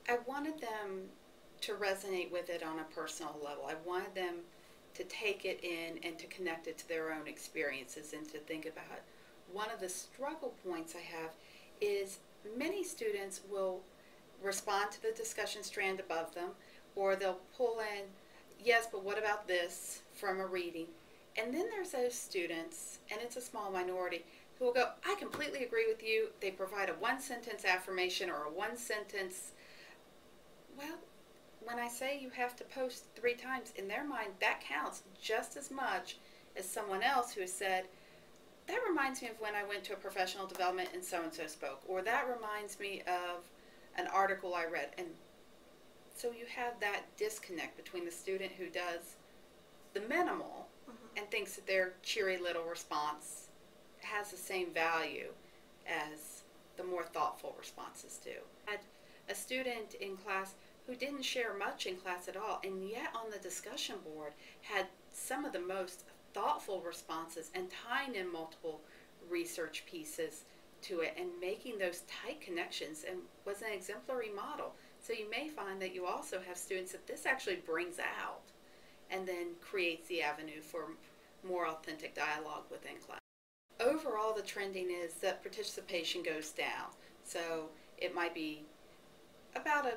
I wanted them to resonate with it on a personal level. I wanted them to take it in and to connect it to their own experiences and to think about it. One of the struggle points I have is many students will respond to the discussion strand above them, or they'll pull in, yes, but what about this from a reading? And then there's those students, and it's a small minority, who will go, I completely agree with you. They provide a one sentence affirmation or a one sentence. Well, when I say you have to post 3 times, in their mind, that counts just as much as someone else who has said, that reminds me of when I went to a professional development and so spoke, or that reminds me of an article I read. And so you have that disconnect between the student who does the minimal and thinks that their cheery little response has the same value as the more thoughtful responses do. I had a student in class who didn't share much in class at all, and yet on the discussion board had some of the most thoughtful responses and tying in multiple research pieces to it and making those tight connections, and was an exemplary model. So you may find that you also have students that this actually brings out and then creates the avenue for more authentic dialogue within class. Overall, the trending is that participation goes down. So it might be about a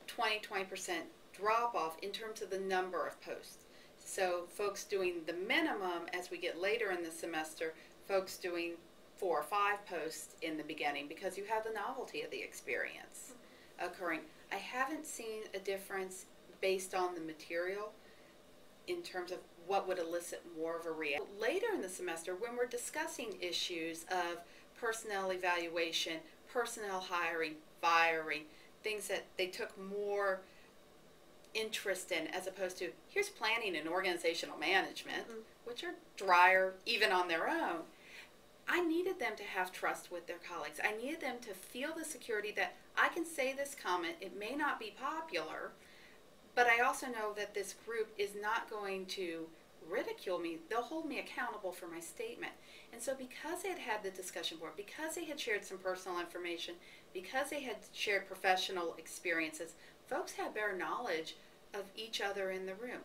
20% drop off in terms of the number of posts. So folks doing the minimum as we get later in the semester, folks doing 4 or 5 posts in the beginning because you have the novelty of the experience occurring. I haven't seen a difference based on the material in terms of what would elicit more of a reaction. Later in the semester, when we're discussing issues of personnel evaluation, personnel hiring, firing, things that they took more interest in as opposed to here's planning and organizational management, which are drier even on their own. I needed them to have trust with their colleagues. I needed them to feel the security that I can say this comment, it may not be popular, but I also know that this group is not going to ridicule me. They'll hold me accountable for my statement. And so because they had had the discussion board, because they had shared some personal information, because they had shared professional experiences, folks had better knowledge of each other in the room.